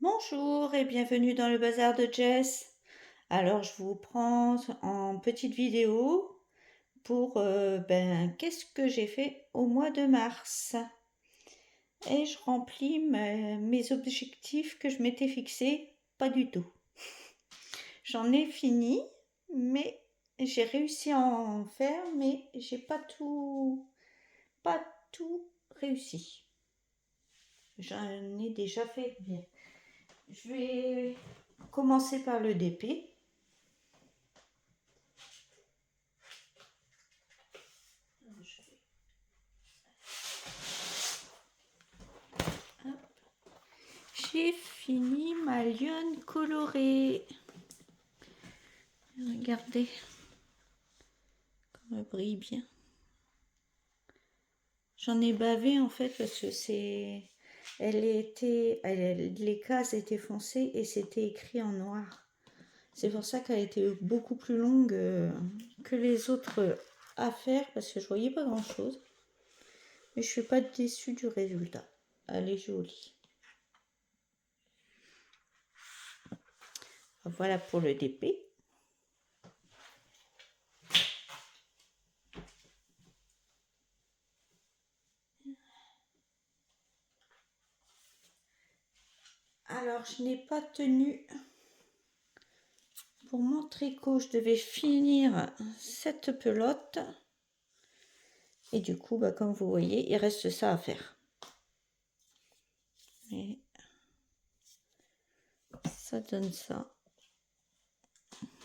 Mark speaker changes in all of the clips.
Speaker 1: Bonjour et bienvenue dans le bazar de Jess. Alors je vous prends en petite vidéo pour qu'est-ce que j'ai fait au mois de mars. Et je remplis mes objectifs que je m'étais fixés, pas du tout. J'en ai fini, mais j'ai réussi à en faire, mais j'ai pas tout réussi. J'en ai déjà fait bien. Je vais commencer par le DP. J'ai fini ma lionne colorée. Regardez comme elle brille bien. J'en ai bavé en fait parce que les cases étaient foncées et c'était écrit en noir. C'est pour ça qu'elle était beaucoup plus longue que les autres à faire parce que je voyais pas grand chose. Mais je suis pas déçue du résultat. Elle est jolie. Voilà pour le DP. Alors, je n'ai pas tenu pour mon tricot. Je devais finir cette pelote. Et du coup, comme vous voyez, il reste ça à faire. Et ça donne ça.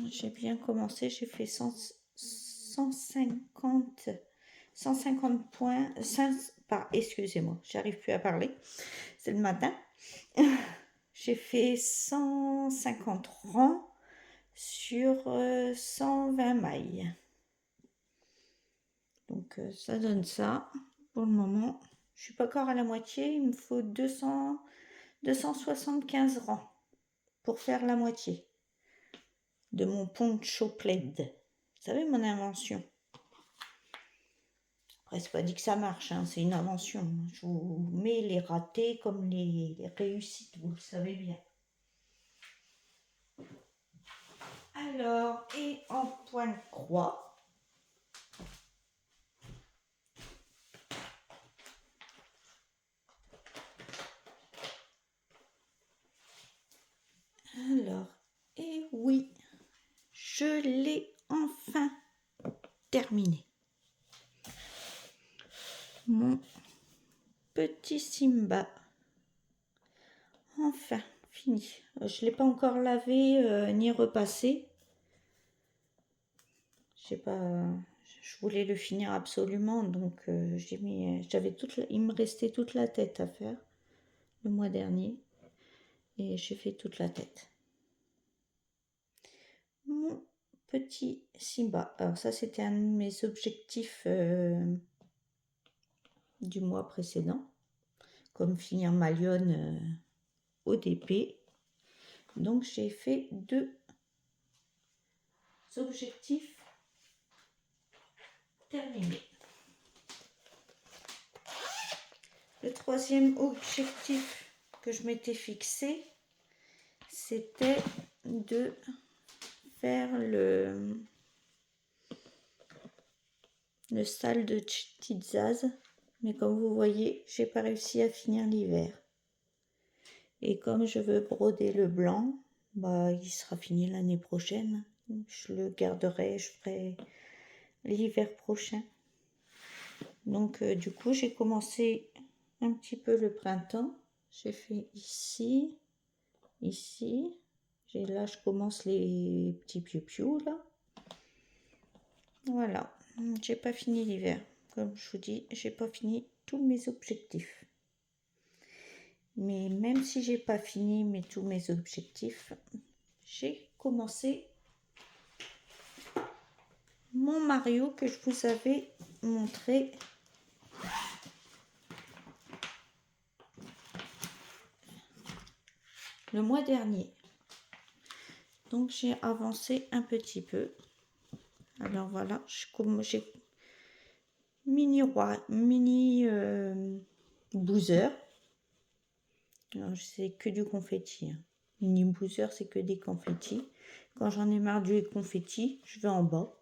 Speaker 1: J'ai bien commencé. J'ai fait 150 points. Excusez-moi, j'arrive plus à parler. C'est le matin. J'ai fait 150 rangs sur 120 mailles. Donc ça donne ça. Pour le moment, je suis pas encore à la moitié. Il me faut 275 rangs pour faire la moitié de mon poncho plaid. Vous savez, mon invention. Après, c'est pas dit que ça marche, hein, c'est une invention. Je vous mets les ratés comme les réussites, vous le savez bien. Alors, et en point de croix, alors, et oui, je l'ai enfin terminé. Mon petit Simba. Enfin, fini. Je ne l'ai pas encore lavé ni repassé. Je voulais le finir absolument, donc il me restait toute la tête à faire le mois dernier. Et j'ai fait toute la tête. Mon petit Simba. Alors ça, c'était un de mes objectifs du mois précédent. Comme finir ma lionne au DP. Donc j'ai fait 2 objectifs terminés. Le troisième objectif que je m'étais fixé, c'était de faire le style de Tizaz. Mais comme vous voyez, j'ai pas réussi à finir l'hiver. Et comme je veux broder le blanc, il sera fini l'année prochaine. Je le garderai, je ferai l'hiver prochain. Donc du coup, j'ai commencé un petit peu le printemps. J'ai fait ici. Là, je commence les petits piou-piou là. Voilà, j'ai pas fini l'hiver. Comme je vous dis, j'ai pas fini tous mes objectifs. Mais même si j'ai pas fini tous mes objectifs, j'ai commencé mon Mario que je vous avais montré le mois dernier. Donc j'ai avancé un petit peu. Alors voilà, j'ai mini boozer. Alors, c'est que du confetti. Hein. Mini Boozer, c'est que des confettis. Quand j'en ai marre du confetti, je vais en bas.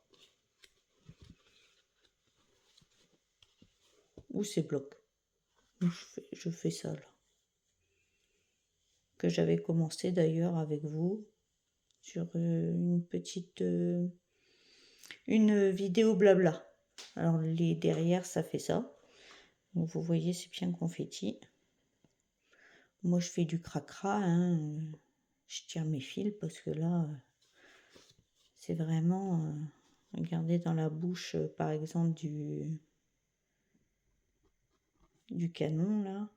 Speaker 1: Ou c'est bloc. Je fais ça là. Que j'avais commencé d'ailleurs avec vous sur une petite une vidéo blabla. Alors les derrière ça fait ça. Donc vous voyez c'est bien confetti. Moi je fais du cracra, hein. Je tire mes fils parce que là c'est vraiment regardez dans la bouche par exemple du canon là.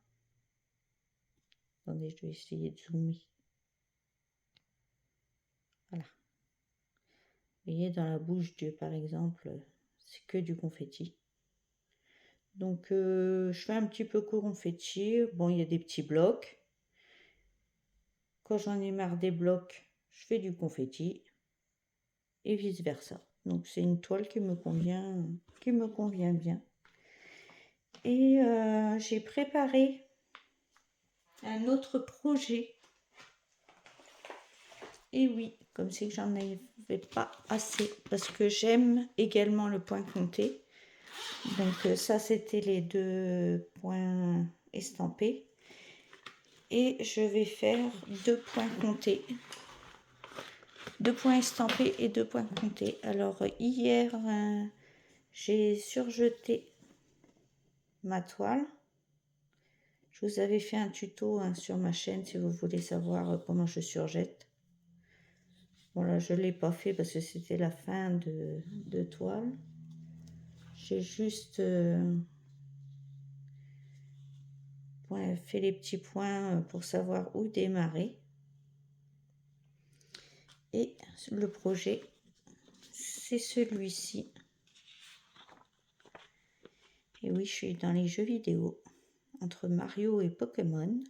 Speaker 1: Attendez, je vais essayer de zoomer. Voilà. Vous voyez, dans la bouche par exemple, c'est que du confetti. Donc, je fais un petit peu confetti. Bon, il y a des petits blocs. Quand j'en ai marre des blocs, je fais du confetti. Et vice-versa. Donc, c'est une toile qui me convient bien. Et j'ai préparé un autre projet. Et oui, comme c'est que j'en avais pas assez. Parce que j'aime également le point compté. Donc ça, c'était les 2 points estampés. Et je vais faire 2 points comptés. 2 points estampés et 2 points comptés. Alors hier, j'ai surjeté ma toile. Je vous avais fait un tuto sur ma chaîne si vous voulez savoir comment je surjette. Bon là, je ne l'ai pas fait parce que c'était la fin de toile. J'ai juste fait les petits points pour savoir où démarrer. Et le projet, c'est celui-ci. Et oui, je suis dans les jeux vidéo, entre Mario et Pokémon.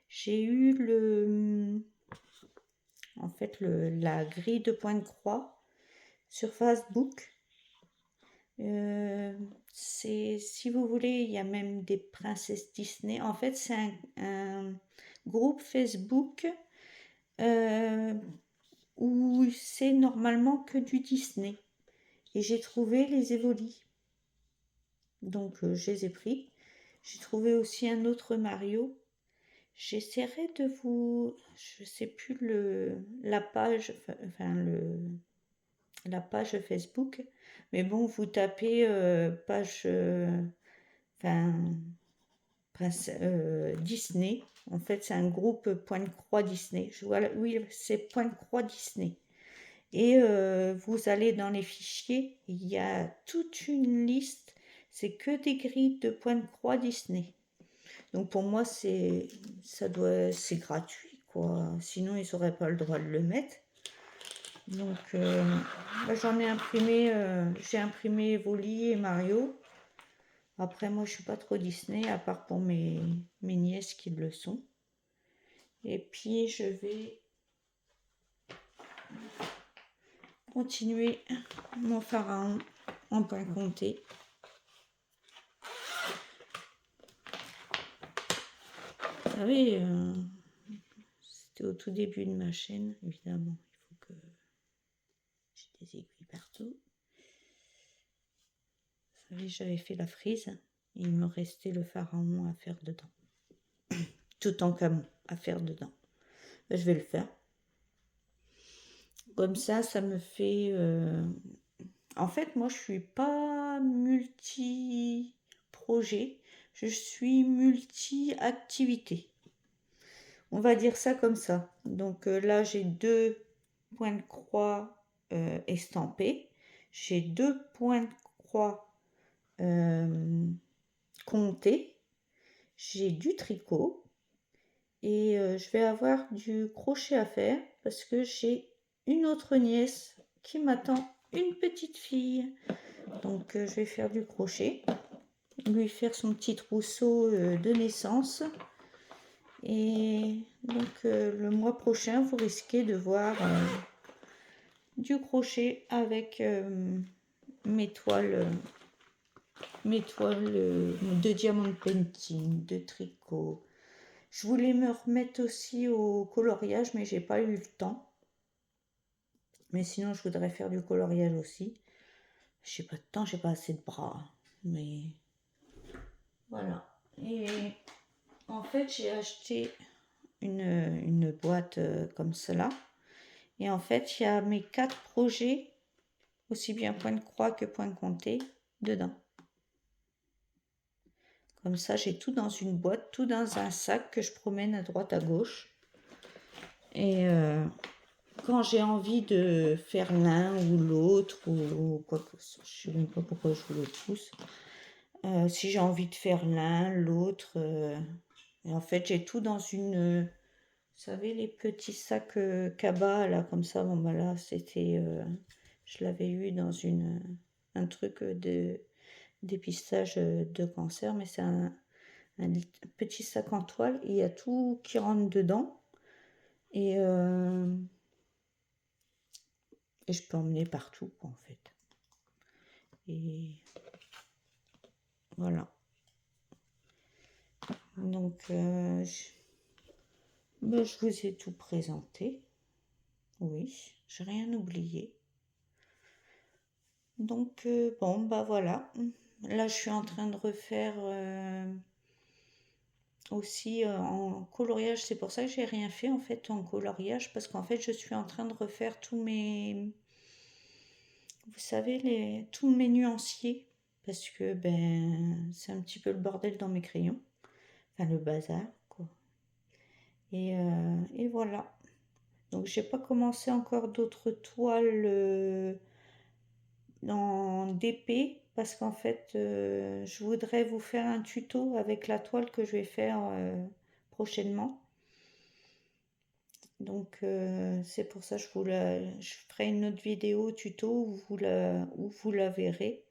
Speaker 1: J'ai eu la grille de points de croix sur Facebook. Si vous voulez, il y a même des princesses Disney. En fait, c'est un groupe Facebook où c'est normalement que du Disney. Et j'ai trouvé les Evoli. Donc, je les ai pris. J'ai trouvé aussi un autre Mario. J'essaierai de vous... Je sais plus la page... la page Facebook. Mais bon, vous tapez page... Disney. En fait, c'est un groupe Point de Croix Disney. Oui, c'est Point de Croix Disney. Et vous allez dans les fichiers, il y a toute une liste, c'est que des grilles de Point de Croix Disney. Donc pour moi, c'est gratuit, quoi. Sinon, ils n'auraient pas le droit de le mettre. Donc j'en ai imprimé, j'ai imprimé Evoli et Mario. Après, moi, je suis pas trop Disney, à part pour mes nièces qui le sont. Et puis, je vais continuer mon pharaon en point compté. Vous savez, c'était au tout début de ma chaîne, évidemment. Il faut que j'ai des aiguilles partout. Vous savez, j'avais fait la frise. Et il me restait le pharaon à faire dedans. Tout en camon à faire dedans. Ben, je vais le faire. Comme ça me fait... En fait, moi, je suis pas multi-projet. Je suis multi-activité. On va dire ça comme ça. Donc là, j'ai 2 points de croix estampés. J'ai 2 points de croix comptés. J'ai du tricot. Et je vais avoir du crochet à faire parce que j'ai une autre nièce qui m'attend, une petite fille. Donc je vais faire du crochet, lui faire son petit trousseau de naissance. Et donc le mois prochain, vous risquez de voir du crochet avec mes toiles de diamond painting, de tricot, Je voulais me remettre aussi au coloriage, mais j'ai pas eu le temps. Mais sinon, je voudrais faire du coloriage aussi. J'ai pas de temps, j'ai pas assez de bras. Mais voilà. Et en fait, j'ai acheté une boîte comme cela. Et en fait, il y a mes 4 projets, aussi bien point de croix que point de comté, dedans. Comme ça, j'ai tout dans une boîte, tout dans un sac que je promène à droite à gauche. Et quand j'ai envie de faire l'un ou l'autre, ou quoi que ce soit, je ne sais même pas pourquoi je vous le pousse. Si j'ai envie de faire l'un, l'autre, et en fait, j'ai tout dans une. Vous savez, les petits sacs Kaba, là, comme ça, bon, bah là, c'était. Je l'avais eu dans un truc de dépistage de cancer, mais c'est un petit sac en toile, et il y a tout qui rentre dedans. Et je peux emmener partout, quoi, en fait. Et voilà. Donc, je vous ai tout présenté. Oui, j'ai rien oublié. Donc, bon, bah voilà. Là, je suis en train de refaire aussi en coloriage. C'est pour ça que j'ai rien fait, en fait, en coloriage. Parce qu'en fait, je suis en train de refaire tous mes... Vous savez, tous mes nuanciers. Parce que, ben, c'est un petit peu le bordel dans mes crayons. Enfin, le bazar, quoi. Et voilà. Donc j'ai pas commencé encore d'autres toiles dans d'épée parce qu'en fait je voudrais vous faire un tuto avec la toile que je vais faire prochainement. Donc c'est pour ça que je ferai une autre vidéo tuto où vous la verrez.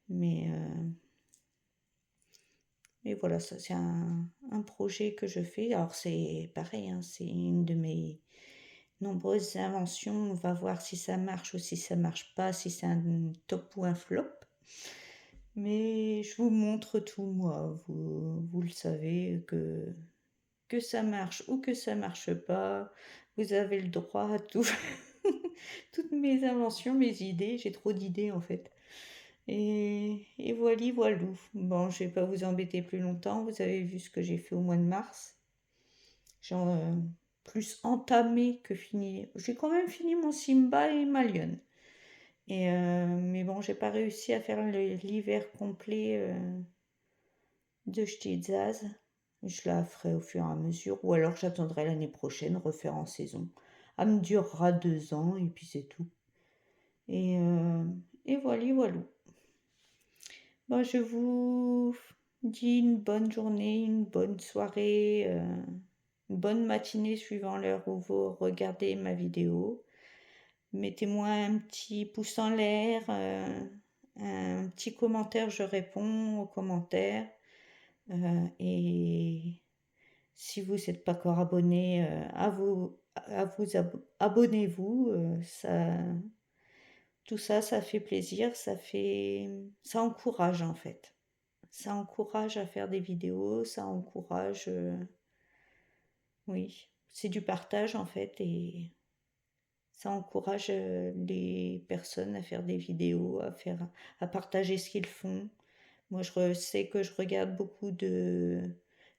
Speaker 1: Mais voilà, ça c'est un projet que je fais. Alors c'est pareil, hein, c'est une de mes nombreuses inventions. On va voir si ça marche ou si ça marche pas, si c'est un top ou un flop. Mais je vous montre tout, moi. Vous le savez, que ça marche ou que ça marche pas. Vous avez le droit à tout. Toutes mes inventions, mes idées. J'ai trop d'idées, en fait. Et voilou. Bon, je vais pas vous embêter plus longtemps. Vous avez vu ce que j'ai fait au mois de mars. Genre, plus entamé que fini. J'ai quand même fini mon Simba et ma lionne. Mais bon, j'ai pas réussi à faire l'hiver complet de Zaz. Je la ferai au fur et à mesure. Ou alors j'attendrai l'année prochaine, refaire en saison. Elle me durera 2 ans et puis c'est tout. Et, euh, et voilà. Bon, je vous dis une bonne journée, une bonne soirée, une bonne matinée suivant l'heure où vous regardez ma vidéo. Mettez-moi un petit pouce en l'air, un petit commentaire, je réponds aux commentaires. Et si vous n'êtes pas encore abonné, abonnez-vous. Tout ça, ça fait plaisir, ça encourage en fait. Ça encourage à faire des vidéos, ça encourage, oui, c'est du partage en fait et ça encourage les personnes à faire des vidéos, à partager ce qu'ils font. Moi, je sais que je regarde beaucoup de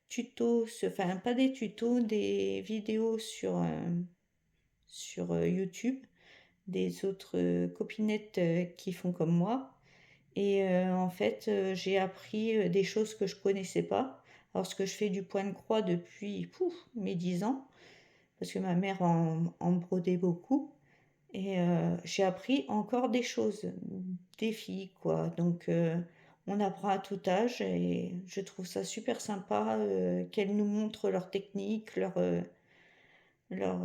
Speaker 1: tutos, enfin pas des tutos, des vidéos sur YouTube, des autres copinettes qui font comme moi. Et en fait, j'ai appris des choses que je connaissais pas. Alors, que je fais du point de croix depuis mes 10 ans, parce que ma mère en brodait beaucoup. Et j'ai appris encore des choses, des filles, quoi. Donc, on apprend à tout âge et je trouve ça super sympa qu'elles nous montrent leur technique, leur, euh, leur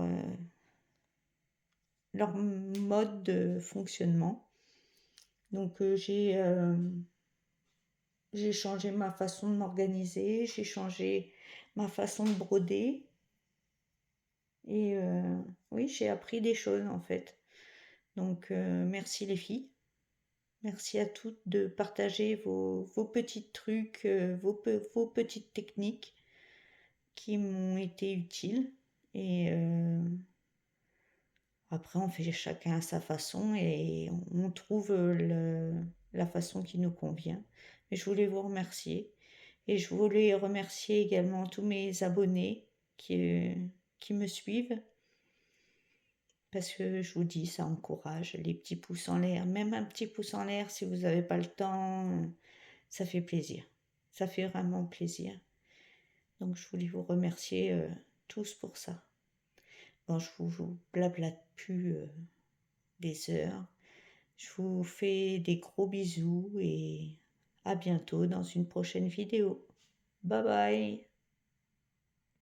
Speaker 1: mode de fonctionnement. Donc, j'ai changé ma façon de m'organiser, j'ai changé ma façon de broder. Et oui, j'ai appris des choses en fait. Donc, merci les filles. Merci à toutes de partager vos petits trucs, vos petites techniques qui m'ont été utiles. Et après, on fait chacun à sa façon et on trouve la façon qui nous convient. Mais je voulais vous remercier. Et je voulais remercier également tous mes abonnés qui me suivent. Parce que je vous dis, ça encourage les petits pouces en l'air. Même un petit pouce en l'air, si vous n'avez pas le temps, ça fait plaisir. Ça fait vraiment plaisir. Donc je voulais vous remercier tous pour ça. Bon, je vous blablate plus des heures. Je vous fais des gros bisous et à bientôt dans une prochaine vidéo. Bye bye!